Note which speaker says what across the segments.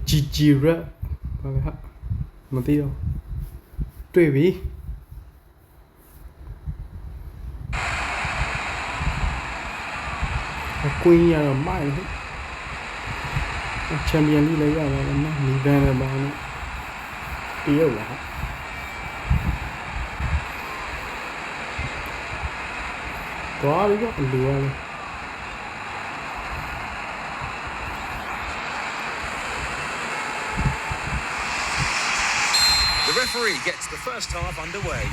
Speaker 1: GG Rap ဘာလဲဟာမသိတော့တွေ့ပြီကွင်းရတော့မိုက်ချန်ပီယံလိလည်းရပါတော့နော်မီဘန်လည်းပါနော်တရုတ်လားဟာသွားပြီပေါ့လူရတယ်
Speaker 2: The referee gets the first half underway.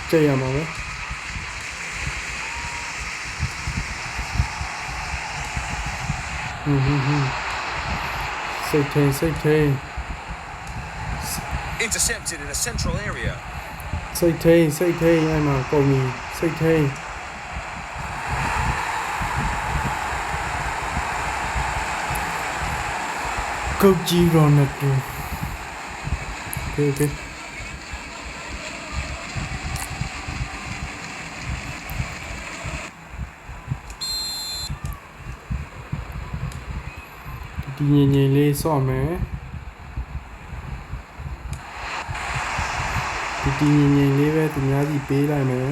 Speaker 1: ကြည့်ရမှာပဲစိတ်ထိန်
Speaker 2: Intercepted in a central area.
Speaker 1: စိတ်ထိန်အဲ့မှာကုန်ပြီစိတ်ထိန်ကိုဂျီရိုနယ်ဒိုโอเคဒီငြိမ်လေးစော့မယ်ဒီငြိမ်လေးပဲသူများစီပေးလိုက်မယ်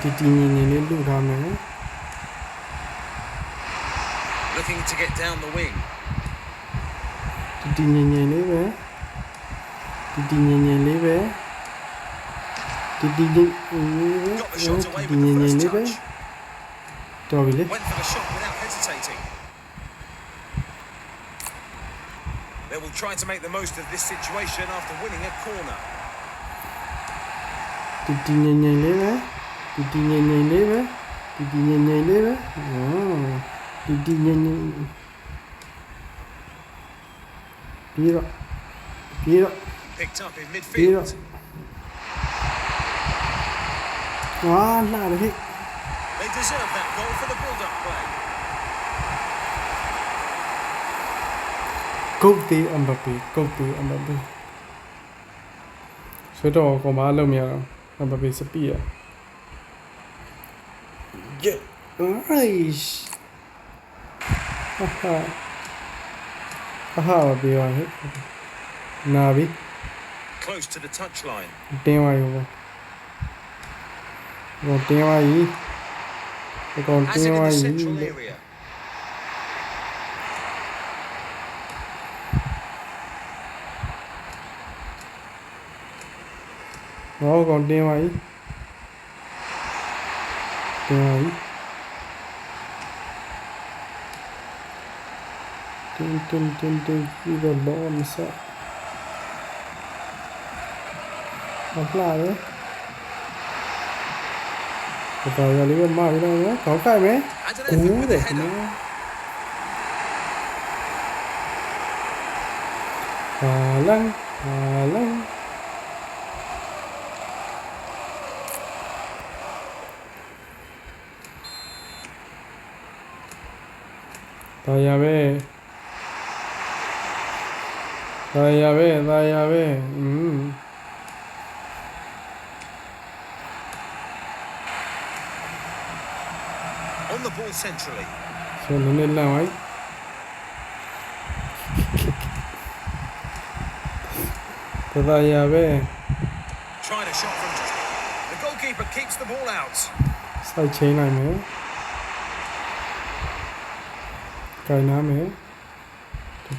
Speaker 1: ဒီငြိမ်လေးလူထားမယ်
Speaker 2: Looking to get down the wing.
Speaker 1: ဒီငြိမ်လေးပဲဒီငြိမ်လေးပဲဒီငြိမ်လေးပဲတော်ပြီလေ
Speaker 2: Went for the shot without hesitating. They will try to make the most of this situation after winning a corner.
Speaker 1: ဒီငြိမ်လေးပဲဒီငြိမ်လေးပဲဒီငြိမ်လေးပဲဒီငြိမ်ပြီးတော့
Speaker 2: Picked up in midfield.
Speaker 1: ဝါလာတယ်
Speaker 2: They deserve that goal for the build-up play.
Speaker 1: ကုတ်သေးအမ်ဘပေဆွဲတော့ကောင်မလုံးမရတော့အမ်ဘပေစပီးရ Yeah nice ဟာဘေးပါဟဲ့နာပြီ
Speaker 2: Close to the touchline.
Speaker 1: တင်းသွားရောဘောတင်းသွားပြီကောင်
Speaker 2: As
Speaker 1: တင်း
Speaker 2: if in
Speaker 1: သွား
Speaker 2: the
Speaker 1: ပြီ
Speaker 2: central area.
Speaker 1: ဟောကောင်တင်းသွားပြီတင်းပြီးတော့လောမစားဟုတ်လားလေဘာရလေးကမရတော့ကောက်ကြိုက်မယ်
Speaker 2: And an effort with the
Speaker 1: ခင်ဗျာ
Speaker 2: header.
Speaker 1: ဟာလန်ဒါရပဲ
Speaker 2: On the ball centrally.
Speaker 1: ဆိုနည်းနည်းလန့်လိုက်ဒါရပဲ
Speaker 2: Tried a shot from just. The goalkeeper keeps the ball out.
Speaker 1: စိုက်ချင်းလိုက်မယ်ကြိုင်နာမယ်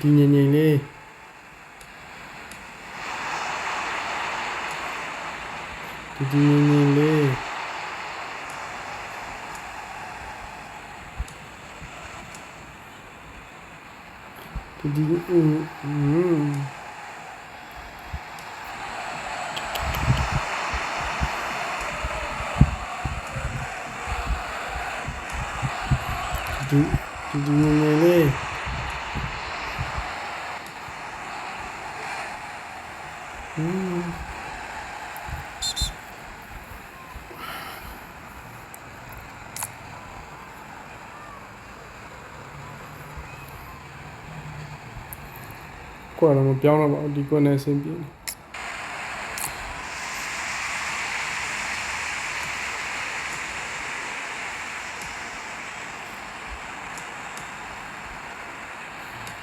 Speaker 1: ဒီငြိမ်လေးဒီငြိမ်လေးဒီငြိမ်လေးကွာတော့မပြောင်းတော့ပါဘူးဒီကွနဲ့ဆင်းပြေး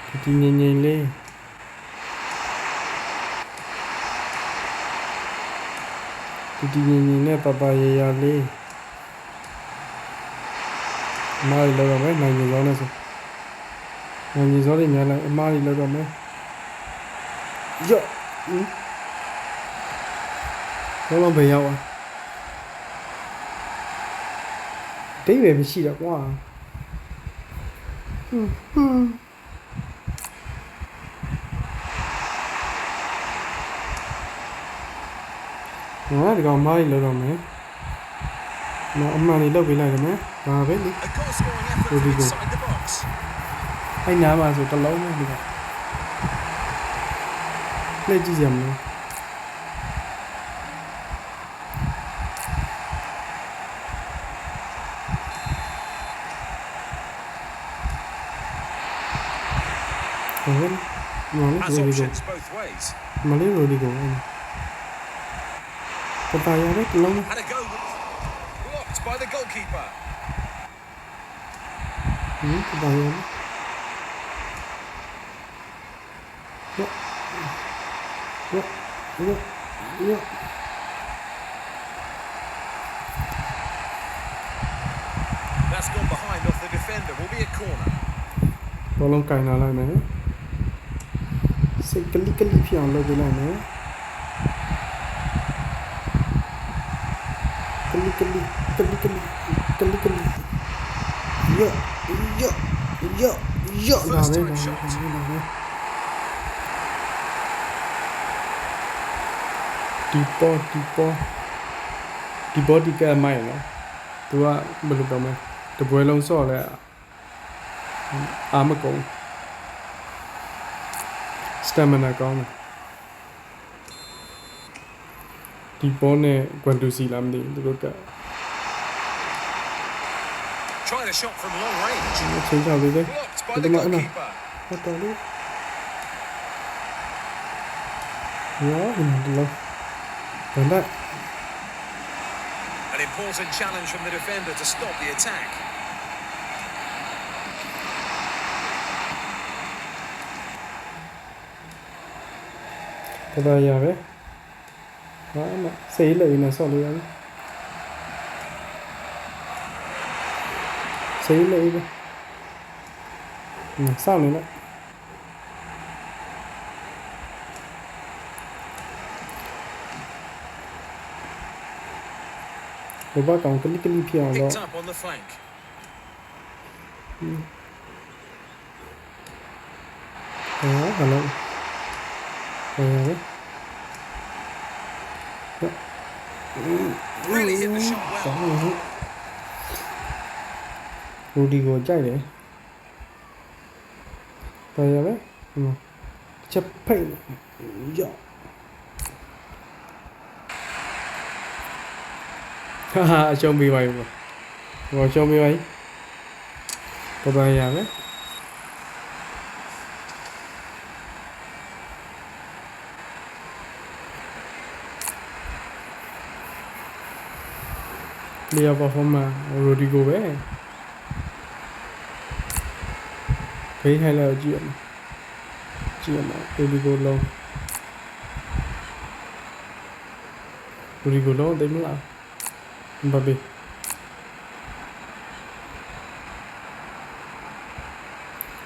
Speaker 1: ဒီငိမ့်ငိမ့်လေးဒီငိမ့်ငိမ့်နဲ့ပပရရလေးအမားကြီးလောက်တော့မယ်နိုင်ကြီးစောနဲ့ဆိုနိုင်ကြီးစောလေးများလိုက်အမားကြီးလောက်တော့မယ်ရော့လုံးဘယ်ရောက်อ่ะဒိတ်ပဲမရှိတော့ကွာဒီကောင်မားကြီးလောက်တော့မယ်နော်အမှန်လေးလောက်ပေးလိုက်တယ်မယ်ဒါပဲလေ
Speaker 2: A goal scoring effort from inside the box.
Speaker 1: အဲ့နားမှာဆိုတစ်လုံးပဲဒီကလက်ကြည့်ရမလို့ဟုတ်တယ်နော်
Speaker 2: Has
Speaker 1: ရိုဒီကို
Speaker 2: options both ways.
Speaker 1: မလေးရိုဒီကိုပပရရတဲ့တစ်လုံး
Speaker 2: Had a go. Blocked by the goalkeeper.
Speaker 1: ပပရရရော
Speaker 2: That's gone behind off the defender. Will be a corner.
Speaker 1: ဘောလုံးကင်လာလိုက်မယ်စိတ်ကလိကလိဖြစ်အောင်လုပ်ပေးလိုက်မယ်ကလိကလိရောဒါပဲဒီပေါ်ဒီကမိုင်းနော်သူကဘယ်လိုပြောမလဲတပွဲလုံးစော့လဲအာမကုန်စတမနာကောင်းတယ်ဒီပေါ်နဲ့ကွန်တူစီလာမသိဘူးသူတို့က
Speaker 2: Trying a shot from long range.
Speaker 1: ချိန်ချပေးတယ်
Speaker 2: Blocked by the goalkeeper.
Speaker 1: ဟုတ်တယ်လို့ရောဒီလိုဘာလဲ
Speaker 2: An important challenge from the defender to stop the attack.
Speaker 1: တော်ရပဲဟာမစေးလို့နေဆော့လို့ရတယ်စေးလို့ပဲဆောက်နေလိုက်ဘာကောင်ကလိကလိဖြစ်အောင်တော့
Speaker 2: Picked up on the flank.
Speaker 1: ဟာလို့
Speaker 2: Really hit the shot well.
Speaker 1: ဘူဒီကိုကြိုက်တယ်တော်ရပဲချက်ဖိတ်ရောဟာအရှုံးပေးပါဘူးဘောရှုံးပေးပါတော်ရပဲplayer performance Rodrigo ပဲဖေးထိုင်လိုက်ကြည့်ရမယ်Rodrigo လုံး သိမလားဘာပဲ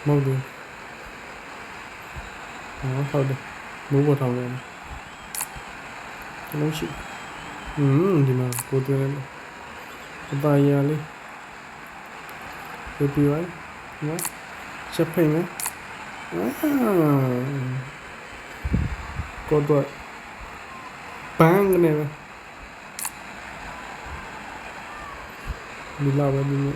Speaker 1: မဟုတ်ဘူးဟုတ်တယ်မိုးပေါ်ထောင်တယ်လုံးရှိဒီမှာကိုတွေ့တယ်ပပရလေးပြပြလိုက်နော်ချက်ဖိမယ်ကိုတော့ပန်းကနေပဲဒီလာပဲဒီနေ့